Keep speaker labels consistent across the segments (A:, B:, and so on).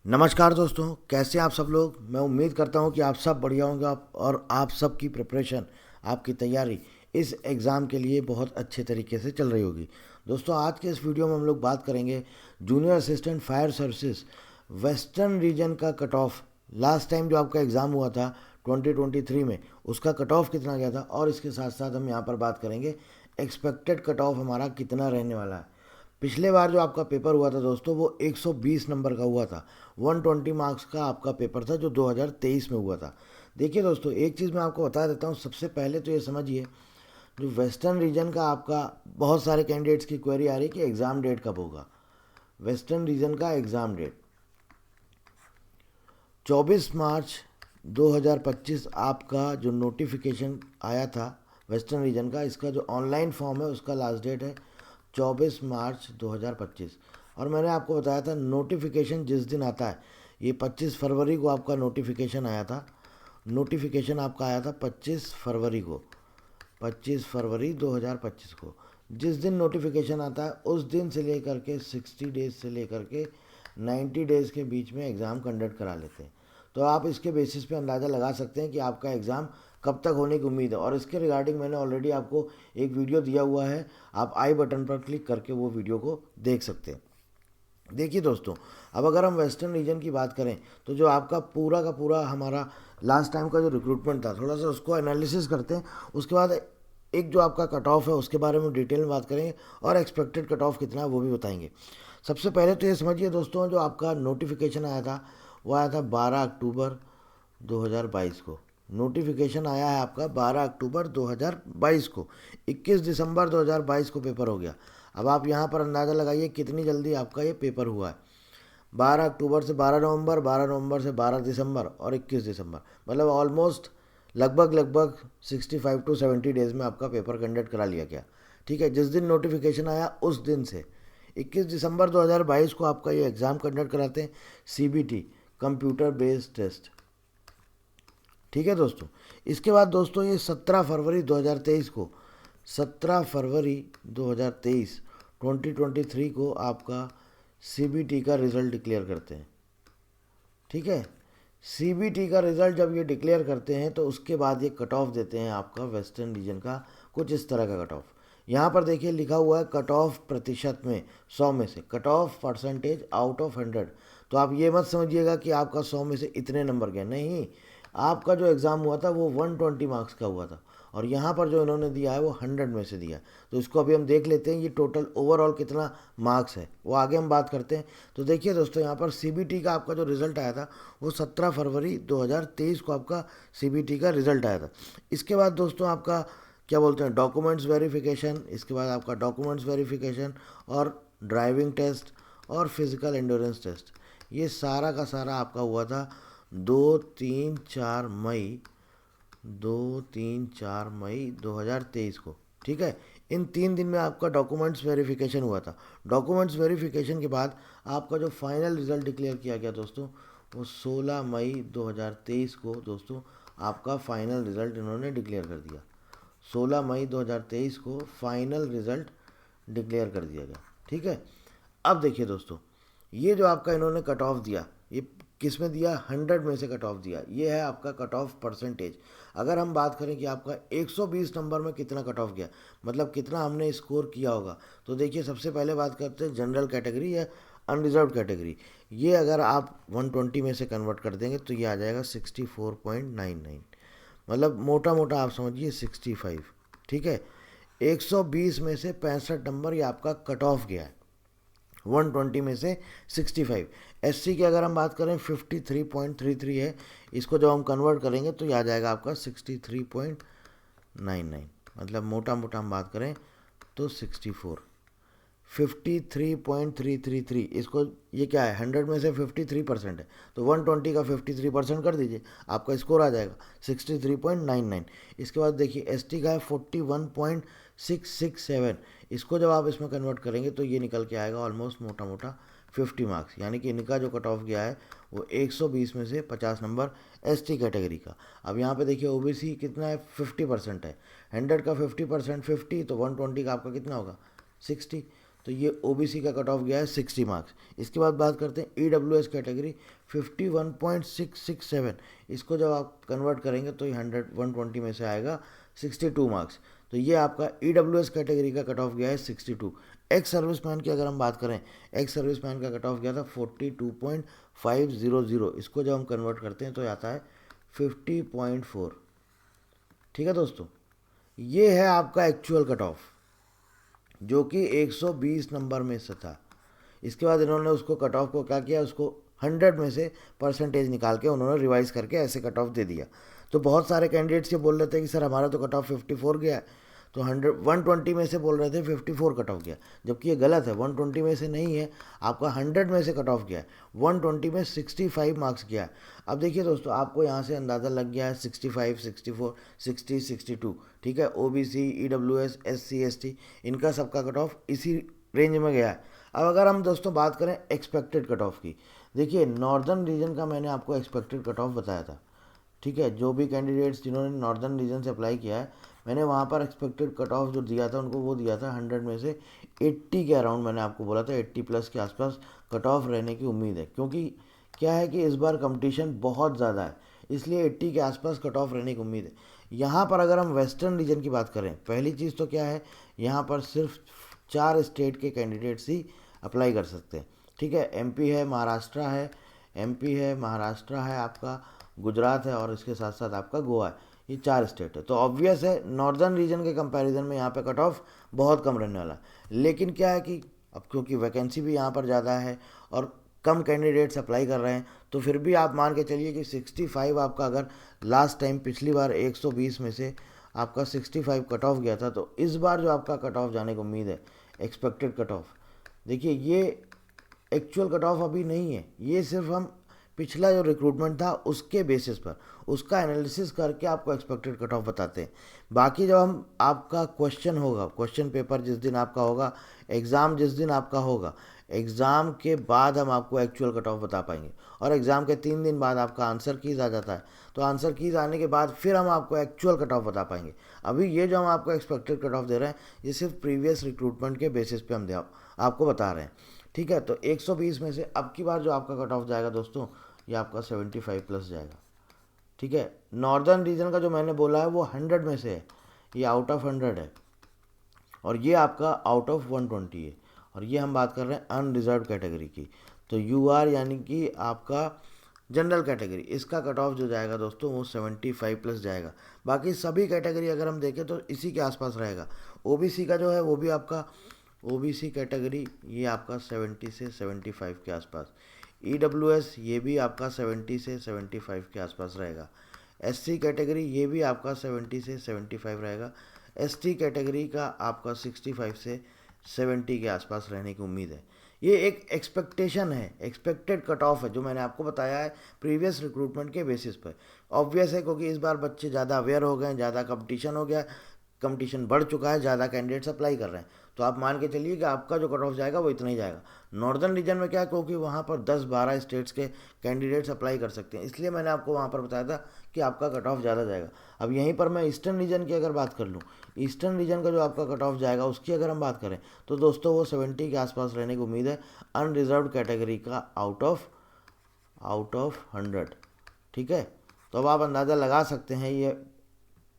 A: नमस्कार दोस्तों, कैसे हैं आप सब लोग। मैं उम्मीद करता हूं कि आप सब बढ़िया होंगे और आप सब की प्रिपरेशन, आपकी तैयारी इस एग्ज़ाम के लिए बहुत अच्छे तरीके से चल रही होगी। दोस्तों, आज के इस वीडियो में हम लोग बात करेंगे junior assistant fire services western region का कट ऑफ। लास्ट टाइम जो आपका एग्ज़ाम हुआ था 2023 में, उसका कट ऑफ कितना गया था, और इसके साथ साथ हम यहाँ पर बात करेंगे एक्सपेक्टेड कट ऑफ हमारा कितना रहने वाला है। पिछले बार जो आपका पेपर हुआ था दोस्तों, वो 120 नंबर का हुआ था। 120 मार्क्स का आपका पेपर था जो 2023 में हुआ था। देखिए दोस्तों, एक चीज़ मैं आपको बता देता हूँ। सबसे पहले तो ये समझिए, जो वेस्टर्न रीजन का आपका बहुत सारे कैंडिडेट्स की क्वेरी आ रही है कि एग्ज़ाम डेट कब होगा। वेस्टर्न रीजन का एग्ज़ाम डेट 24 मार्च 2025 आपका जो नोटिफिकेशन आया था वेस्टर्न रीजन का, इसका जो ऑनलाइन फॉर्म है उसका लास्ट डेट है 24 मार्च 2025। और मैंने आपको बताया था नोटिफिकेशन जिस दिन आता है, ये 25 फरवरी को आपका नोटिफिकेशन आया था। नोटिफिकेशन आपका आया था 25 फरवरी को, 25 फरवरी 2025 को। जिस दिन नोटिफिकेशन आता है उस दिन से लेकर के 60 डेज से लेकर के 90 डेज़ के बीच में एग्ज़ाम कंडक्ट करा लेते हैं। तो आप इसके बेसिस पे अंदाज़ा लगा सकते हैं कि आपका एग्ज़ाम कब तक होने की उम्मीद है। और इसके रिगार्डिंग मैंने ऑलरेडी आपको एक वीडियो दिया हुआ है, आप आई बटन पर क्लिक करके वो वीडियो को देख सकते हैं। देखिए दोस्तों, अब अगर हम वेस्टर्न रीजन की बात करें तो जो आपका पूरा का पूरा हमारा लास्ट टाइम का जो रिक्रूटमेंट था, थोड़ा सा उसको एनालिसिस करते हैं। उसके बाद एक जो आपका कट ऑफ है उसके बारे में डिटेल में बात करेंगे, और एक्सपेक्टेड कट ऑफ कितना है वो भी बताएंगे। सबसे पहले तो ये समझिए दोस्तों, जो आपका नोटिफिकेशन आया था वो आया था 12 अक्टूबर 2022 को। नोटिफिकेशन आया है आपका 12 अक्टूबर 2022 को। 21 दिसंबर 2022 को पेपर हो गया। अब आप यहाँ पर अंदाज़ा लगाइए कितनी जल्दी आपका ये पेपर हुआ है। 12 अक्टूबर से 12 नवंबर, 12 नवंबर से 12 दिसंबर और 21 दिसंबर, मतलब ऑलमोस्ट लगभग 65 टू 70 डेज़ में आपका पेपर कंडक्ट करा लिया गया। ठीक है, जिस दिन नोटिफिकेशन आया उस दिन से 21 दिसंबर 2022 को आपका ये एग्ज़ाम कंडक्ट कराते हैं, सीबीटी, कंप्यूटर बेस्ड टेस्ट। ठीक है दोस्तों, इसके बाद दोस्तों ये 17 फरवरी 2023 को, 17 फरवरी 2023 2023 को आपका सीबीटी का रिज़ल्ट डिक्लेयर करते हैं। ठीक है, सीबीटी का रिज़ल्ट जब ये डिक्लेयर करते हैं तो उसके बाद ये कट ऑफ देते हैं आपका वेस्टर्न रीजन का, कुछ इस तरह का कट ऑफ। यहाँ पर देखिए लिखा हुआ है कट ऑफ प्रतिशत में, 100 में से, cut off percentage out of 100। तो आप ये मत समझिएगा कि आपका 100 में से इतने नंबर गए, नहीं। आपका जो एग्ज़ाम हुआ था वो 120 मार्क्स का हुआ था, और यहाँ पर जो इन्होंने दिया है वो 100 में से दिया है। तो इसको अभी हम देख लेते हैं, ये टोटल ओवरऑल कितना मार्क्स है वो आगे हम बात करते हैं। तो देखिए दोस्तों, यहाँ पर सीबीटी का आपका जो रिज़ल्ट आया था वो 17 फरवरी 2023 को आपका सीबीटी का रिज़ल्ट आया था। इसके बाद दोस्तों आपका क्या बोलते हैं, डॉक्यूमेंट्स वेरिफिकेशन, इसके बाद आपका डॉक्यूमेंट्स वेरिफिकेशन और ड्राइविंग टेस्ट और फिज़िकल एंड्योरेंस टेस्ट, ये सारा का सारा आपका हुआ था 2-3-4 मई 2023 को। ठीक है, इन 3 दिन में आपका डॉक्यूमेंट्स वेरिफिकेशन हुआ था। डॉक्यूमेंट्स वेरिफिकेशन के बाद आपका जो फाइनल रिज़ल्ट डिक्लेयर किया गया दोस्तों, वो 16 मई 2023 को दोस्तों आपका फाइनल रिज़ल्ट इन्होंने डिक्लेयर कर दिया। 16 मई 2023 को फाइनल रिज़ल्ट डिक्लेयर कर दिया गया। ठीक है, अब देखिए दोस्तों, ये जो आपका इन्होंने कट ऑफ दिया, ये किस में दिया, 100 में से कट ऑफ दिया। ये है आपका कट ऑफ परसेंटेज। अगर हम बात करें कि आपका 120 नंबर में कितना कट ऑफ गया, मतलब कितना हमने स्कोर किया होगा, तो देखिए सबसे पहले बात करते हैं जनरल कैटेगरी या अनरिजर्व कैटेगरी। ये अगर आप 120 में से कन्वर्ट कर देंगे तो ये आ जाएगा 64.99, मतलब मोटा मोटा आप समझिए 65। ठीक है, 120 में से 65 नंबर ये आपका कट ऑफ गया है, 120 में से 65। एससी की अगर हम बात करें 53.33 है, इसको जब हम कन्वर्ट करेंगे तो ये आ जाएगा आपका 63.99, मतलब मोटा मोटा हम बात करें तो 64। 53.333, इसको ये क्या है, 100 में से 53% है, तो 120 का 53% कर दीजिए, आपका स्कोर आ जाएगा 63.99। इसके बाद देखिए एसटी का है 41.667, इसको जब आप इसमें कन्वर्ट करेंगे तो ये निकल के आएगा ऑलमोस्ट मोटा मोटा 50 मार्क्स, यानी कि इनका जो कट ऑफ गया है वो 120 में से 50 नंबर एसटी कैटेगरी का। अब यहाँ पे देखिए ओबीसी कितना है, 50% है। 100 का 50% 50, तो 120 का आपका कितना होगा, 60। तो ये ओबीसी का कट ऑफ गया है 60 मार्क्स। इसके बाद बात करते हैं ईडब्ल्यूएस कैटेगरी 51.667, इसको जब आप कन्वर्ट करेंगे तो ये 120 में से आएगा 62 मार्क्स। तो ये आपका ईडब्ल्यूएस कैटेगरी का कट ऑफ गया है 62। एक्स सर्विसमैन की अगर हम बात करें, एक्स सर्विसमैन का कट ऑफ गया था 42.500, इसको जब हम कन्वर्ट करते हैं तो आता है 50.4। ठीक है दोस्तों, ये है आपका एक्चुअल कट ऑफ जो कि 120 नंबर में से था। इसके बाद इन्होंने उसको कट ऑफ को क्या किया, उसको 100 में से परसेंटेज निकाल के उन्होंने रिवाइज करके ऐसे कट ऑफ दे दिया। तो बहुत सारे कैंडिडेट्स ये बोल रहे थे कि सर हमारा तो कट ऑफ 54 गया है, तो 120 में से बोल रहे थे 54 कट ऑफ गया, जबकि ये गलत है। 120 में से नहीं है, आपका 100 में से कट ऑफ गया है। 120 में 65 मार्क्स गया है। अब देखिए दोस्तों, आपको यहाँ से अंदाज़ा लग गया है 65, 64, 60, 62। ठीक है, ओबीसी, ईडब्ल्यूएस, एससी, एसटी, इनका सबका कट ऑफ इसी रेंज में गया है। अब अगर हम दोस्तों बात करें एक्सपेक्टेड कट ऑफ की, देखिए नॉर्दर्न रीजन का मैंने आपको एक्सपेक्टेड कट ऑफ बताया था। ठीक है, जो भी कैंडिडेट्स जिन्होंने नॉर्दर्न रीजन से अप्लाई किया है, मैंने वहाँ पर एक्सपेक्टेड कट ऑफ जो दिया था उनको वो दिया था 100 में से 80 के अराउंड। मैंने आपको बोला था 80 प्लस के आसपास कट ऑफ रहने की उम्मीद है, क्योंकि क्या है कि इस बार कंपटीशन बहुत ज़्यादा है, इसलिए 80 के आसपास कट ऑफ रहने की उम्मीद है। यहाँ पर अगर हम वेस्टर्न रीजन की बात करें, पहली चीज़ तो क्या है, यहाँ पर सिर्फ 4 स्टेट के कैंडिडेट्स ही अप्लाई कर सकते हैं। ठीक है, एमपी है, महाराष्ट्र है, एमपी है, महाराष्ट्र है, आपका गुजरात है, और इसके साथ साथ आपका गोवा है। ये 4 स्टेट है। तो ऑब्वियस है नॉर्दर्न रीजन के कंपैरिजन में यहाँ पे कट ऑफ बहुत कम रहने वाला है। लेकिन क्या है कि अब क्योंकि वैकेंसी भी यहाँ पर ज़्यादा है और कम कैंडिडेट्स अप्लाई कर रहे हैं, तो फिर भी आप मान के चलिए कि 65 आपका, अगर लास्ट टाइम पिछली बार 120 में से आपका 65 कट ऑफ गया था, तो इस बार जो आपका कट ऑफ जाने की उम्मीद है, एक्सपेक्टेड कट ऑफ, देखिए ये एक्चुअल कट ऑफ अभी नहीं है, ये सिर्फ हम पिछला जो रिक्रूटमेंट था उसके बेसिस पर उसका एनालिसिस करके आपको एक्सपेक्टेड कट ऑफ बताते हैं। बाकी जब हम आपका क्वेश्चन होगा, क्वेश्चन पेपर जिस दिन आपका होगा, एग्ज़ाम जिस दिन आपका होगा, एग्ज़ाम के बाद हम आपको एक्चुअल कट ऑफ बता पाएंगे। और एग्ज़ाम के 3 दिन बाद आपका आंसर कीज़ आ जाता है, तो आंसर कीज़ आने के बाद फिर हम आपको एक्चुअल कट ऑफ बता पाएंगे। अभी ये जो हम आपको एक्सपेक्टेड कट ऑफ दे रहे हैं, ये सिर्फ प्रीवियस रिक्रूटमेंट के बेसिस पे हम आपको बता रहे हैं। ठीक है, तो 120 में से अब की बार जो आपका कट ऑफ जाएगा दोस्तों, ये आपका 75 प्लस जाएगा। ठीक है, नॉर्दर्न रीजन का जो मैंने बोला है वो 100 में से है, ये आउट ऑफ 100 है, और ये आपका आउट ऑफ 120 है। और ये हम बात कर रहे हैं अनरिजर्व कैटेगरी की। तो यूआर यानी कि आपका जनरल कैटेगरी, इसका कट ऑफ जो जाएगा दोस्तों वो 75 प्लस जाएगा। बाकी सभी कैटेगरी अगर हम देखें तो इसी के आसपास रहेगा। ओबीसी का जो है वो भी आपका, ओबीसी कैटेगरी ये आपका 70 से 75 के आसपास। ईडब्ल्यूएस ये भी आपका 70 से 75 के आसपास रहेगा। एससी कैटेगरी ये भी आपका 70 से 75 रहेगा। एसटी कैटेगरी का आपका 65 से 70 के आसपास रहने की उम्मीद है। ये एक एक्सपेक्टेशन है, एक्सपेक्टेड कट ऑफ है जो मैंने आपको बताया है प्रीवियस रिक्रूटमेंट के बेसिस पर। ऑब्वियस है क्योंकि इस बार बच्चे ज़्यादा अवेयर हो गए हैं, ज़्यादा कंपटीशन हो गया, कंपटीशन बढ़ चुका है, ज़्यादा कैंडिडेट्स अप्लाई कर रहे हैं, तो आप मान के चलिए कि आपका जो कट ऑफ जाएगा वो इतना ही जाएगा। नॉर्दर्न रीजन में क्या है, क्योंकि वहाँ पर 10-12 स्टेट्स के कैंडिडेट्स अप्लाई कर सकते हैं, इसलिए मैंने आपको वहाँ पर बताया था कि आपका कट ऑफ ज़्यादा जाएगा। अब यहीं पर मैं ईस्टर्न रीजन की अगर बात कर लूँ, ईस्टर्न रीजन का जो आपका कट ऑफ जाएगा उसकी अगर हम बात करें तो दोस्तों वो 70 के आसपास रहने की उम्मीद है, अनरिजर्व कैटेगरी का आउट ऑफ 100। ठीक है, तो अब आप अंदाज़ा लगा सकते हैं, ये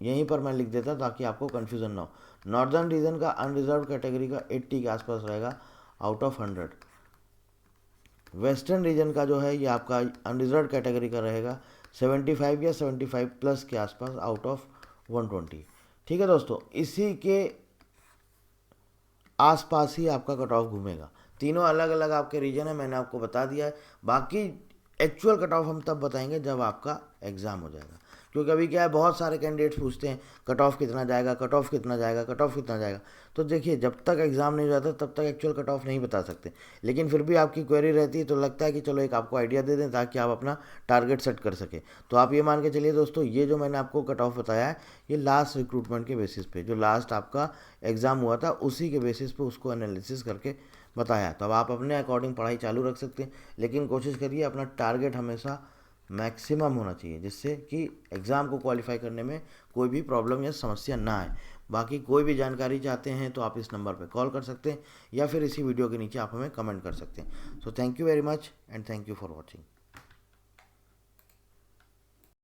A: यहीं पर मैं लिख देता ताकि आपको कन्फ्यूज़न ना हो। नॉर्दर्न रीजन का अनरिजर्व कैटेगरी का 80 के आसपास रहेगा, आउट ऑफ 100। वेस्टर्न रीजन का जो है ये आपका अनरिजर्व कैटेगरी का रहेगा 75 या 75 प्लस के आसपास, आउट ऑफ 120। ठीक है दोस्तों, इसी के आसपास ही आपका कट ऑफ घूमेगा। तीनों अलग अलग आपके रीजन है, मैंने आपको बता दिया है। बाकी एक्चुअल कट ऑफ हम तब बताएंगे जब आपका एग्ज़ाम हो जाएगा, क्योंकि अभी क्या है, बहुत सारे कैंडिडेट्स पूछते हैं कट ऑफ कितना जाएगा, कट ऑफ कितना जाएगा, कट ऑफ कितना जाएगा। तो देखिए, जब तक एग्ज़ाम नहीं हो जाता तब तक एक्चुअल कट ऑफ नहीं बता सकते, लेकिन फिर भी आपकी क्वेरी रहती है तो लगता है कि चलो एक आपको आइडिया दे दें ताकि आप अपना टारगेट सेट कर सकें। तो आप ये मान के चलिए दोस्तों, ये जो मैंने आपको कट ऑफ बताया है ये लास्ट रिक्रूटमेंट के बेसिस पे, जो लास्ट आपका एग्ज़ाम हुआ था उसी के बेसिस पे उसको एनालिसिस करके बताया। तो अब आप अपने अकॉर्डिंग पढ़ाई चालू रख सकते हैं, लेकिन कोशिश करिए अपना टारगेट हमेशा मैक्सिमम होना चाहिए, जिससे कि एग्ज़ाम को क्वालिफाई करने में कोई भी प्रॉब्लम या समस्या ना आए। बाकी कोई भी जानकारी चाहते हैं तो आप इस नंबर पर कॉल कर सकते हैं या फिर इसी वीडियो के नीचे आप हमें कमेंट कर सकते हैं। So thank you very much and thank you for watching.